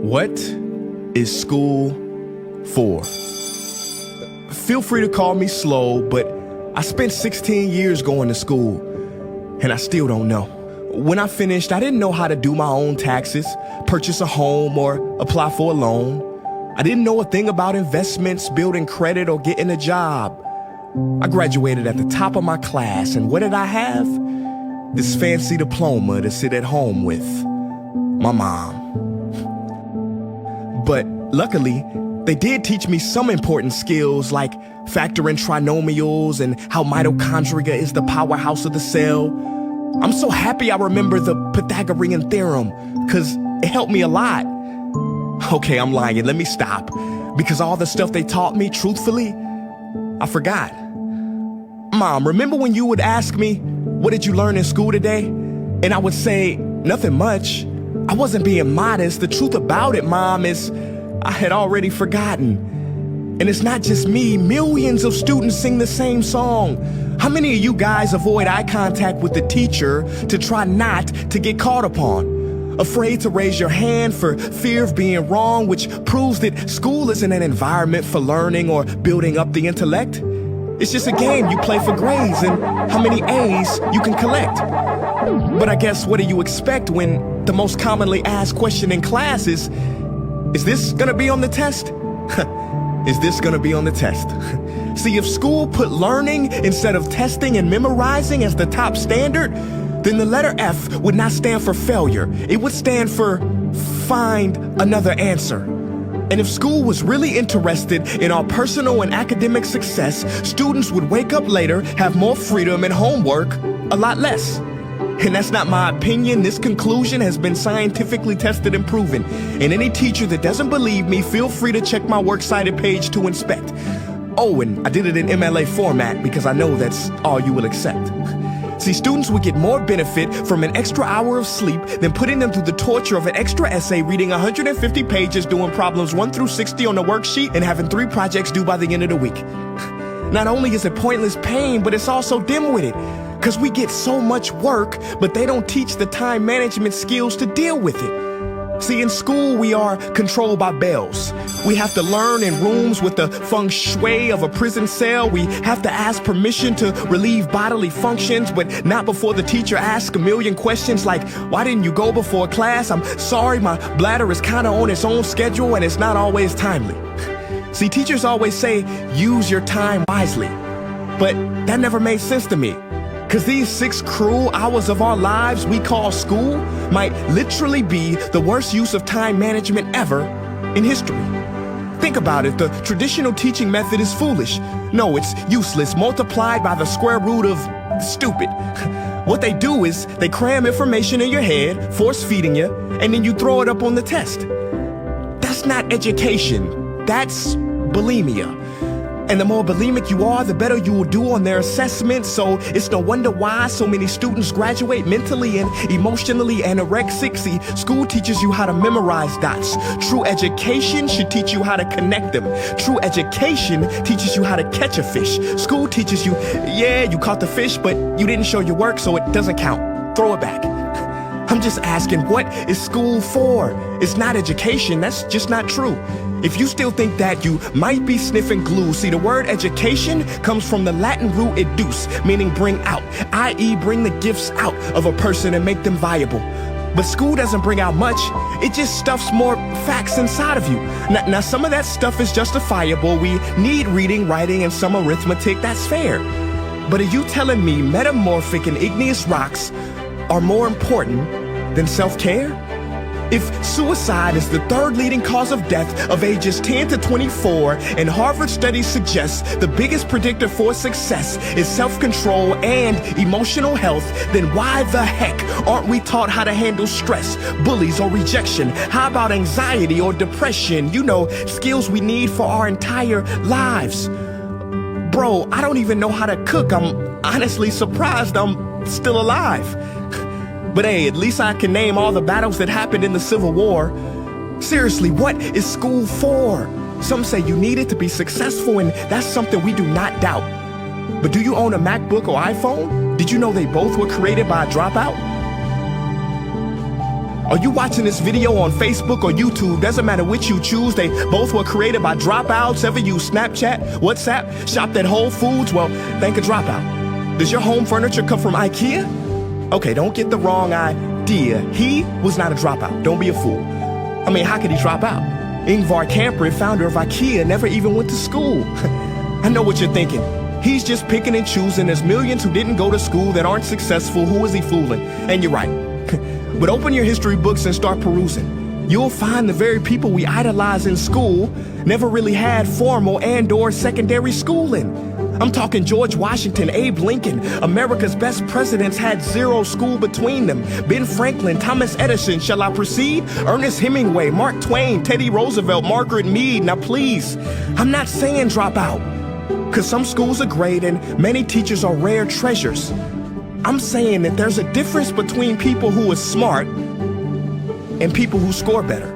What is school for? Feel free to call me slow, but I spent 16 years going to school, and I still don't know. When I finished, I didn't know how to do my own taxes, purchase a home, or apply for a loan. I didn't know a thing about investments, building credit, or getting a job. I graduated at the top of my class, and what did I have? This fancy diploma to sit at home with my mom. But luckily, they did teach me some important skills like factoring trinomials and how mitochondria is the powerhouse of the cell. I'm so happy I remember the Pythagorean theorem, because it helped me a lot. Okay, I'm lying. Let me stop. Because all the stuff they taught me, truthfully, I forgot. Mom, remember when you would ask me, what did you learn in school today? And I would say, nothing much. I wasn't being modest. The truth about it, Mom, is I had already forgotten. And it's not just me. Millions of students sing the same song. How many of you guys avoid eye contact with the teacher to try not to get caught upon? Afraid to raise your hand for fear of being wrong, which proves that school isn't an environment for learning or building up the intellect. It's just a game you play for grades and how many A's you can collect. But I guess what do you expect when the most commonly asked question in class is this gonna be on the test? Is this gonna be on the test? See, if school put learning instead of testing and memorizing as the top standard, then the letter F would not stand for failure. It would stand for find another answer. And if school was really interested in our personal and academic success, students would wake up later, have more freedom, and homework a lot less. And that's not my opinion. This conclusion has been scientifically tested and proven. And any teacher that doesn't believe me, feel free to check my works cited page to inspect. Oh, and I did it in MLA format because I know that's all you will accept. See, students would get more benefit from an extra hour of sleep than putting them through the torture of an extra essay, reading 150 pages, doing problems 1 through 60 on the worksheet, and having 3 projects due by the end of the week. Not only is it pointless pain, but it's also dim-witted, because we get so much work, but they don't teach the time management skills to deal with it. See, in school, we are controlled by bells. We have to learn in rooms with the feng shui of a prison cell. We have to ask permission to relieve bodily functions, but not before the teacher asks a million questions like, why didn't you go before class? I'm sorry, my bladder is kind of on its own schedule and it's not always timely. See, teachers always say, use your time wisely. But that never made sense to me. Because these 6 cruel hours of our lives we call school might literally be the worst use of time management ever in history. Think about it. The traditional teaching method is foolish. No, it's useless, multiplied by the square root of stupid. What they do is they cram information in your head, force feeding you, and then you throw it up on the test. That's not education. That's bulimia. And the more bulimic you are, the better you will do on their assessments. So it's no wonder why so many students graduate mentally and emotionally anorexic. See, school teaches you how to memorize dots. True education should teach you how to connect them. True education teaches you how to catch a fish. School teaches you, yeah, you caught the fish, but you didn't show your work, so it doesn't count. Throw it back. I'm just asking, what is school for? It's not education. That's just not true. If you still think that, you might be sniffing glue. See, the word education comes from the Latin root educe, meaning bring out, i.e. bring the gifts out of a person and make them viable. But school doesn't bring out much. It just stuffs more facts inside of you. Now, some of that stuff is justifiable. We need reading, writing, and some arithmetic. That's fair. But are you telling me metamorphic and igneous rocks are more important than self-care? If suicide is the 3rd leading cause of death of ages 10 to 24, and Harvard studies suggest the biggest predictor for success is self-control and emotional health, then why the heck aren't we taught how to handle stress, bullies, or rejection? How about anxiety or depression? You know, skills we need for our entire lives. Bro, I don't even know how to cook. I'm honestly surprised I'm still alive. But hey, at least I can name all the battles that happened in the Civil War. Seriously, what is school for? Some say you need it to be successful, and that's something we do not doubt. But do you own a MacBook or iPhone? Did you know they both were created by a dropout? Are you watching this video on Facebook or YouTube? Doesn't matter which you choose. They both were created by dropouts. Ever use Snapchat, WhatsApp, shopped at Whole Foods? Well, thank a dropout. Does your home furniture come from IKEA? Okay, don't get the wrong idea. He was not a dropout. Don't be a fool. I mean, how could he drop out? Ingvar Kamprad, founder of IKEA, never even went to school. I know what you're thinking. He's just picking and choosing. There's millions who didn't go to school that aren't successful. Who is he fooling? And you're right. But open your history books and start perusing. You'll find the very people we idolize in school never really had formal and/or secondary schooling. I'm talking George Washington, Abe Lincoln. America's best presidents had zero school between them. Ben Franklin, Thomas Edison, shall I proceed? Ernest Hemingway, Mark Twain, Teddy Roosevelt, Margaret Mead. Now please, I'm not saying drop out, because some schools are great and many teachers are rare treasures. I'm saying that there's a difference between people who are smart and people who score better.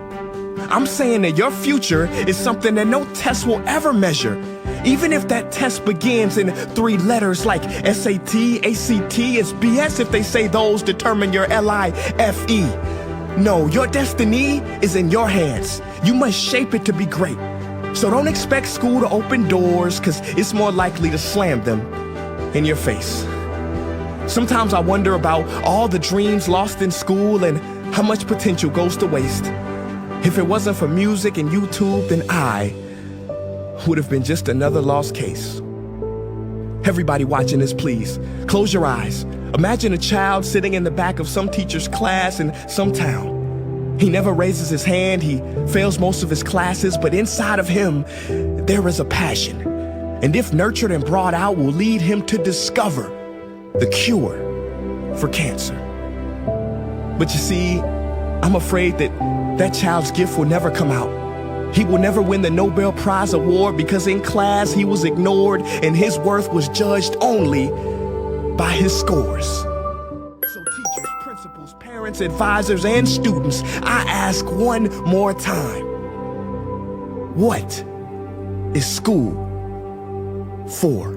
I'm saying that your future is something that no test will ever measure. Even if that test begins in 3 letters like SAT, ACT, it's BS if they say those determine your LIFE. No, your destiny is in your hands. You must shape it to be great. So don't expect school to open doors, because it's more likely to slam them in your face. Sometimes I wonder about all the dreams lost in school and how much potential goes to waste. If it wasn't for music and YouTube, then I would have been just another lost case. Everybody watching this, please, close your eyes. Imagine a child sitting in the back of some teacher's class in some town. He never raises his hand, he fails most of his classes, but inside of him, there is a passion. And if nurtured and brought out, will lead him to discover the cure for cancer. But you see, I'm afraid that that child's gift will never come out. He will never win the Nobel Prize award because in class he was ignored and his worth was judged only by his scores. So teachers, principals, parents, advisors, and students, I ask one more time, what is school for?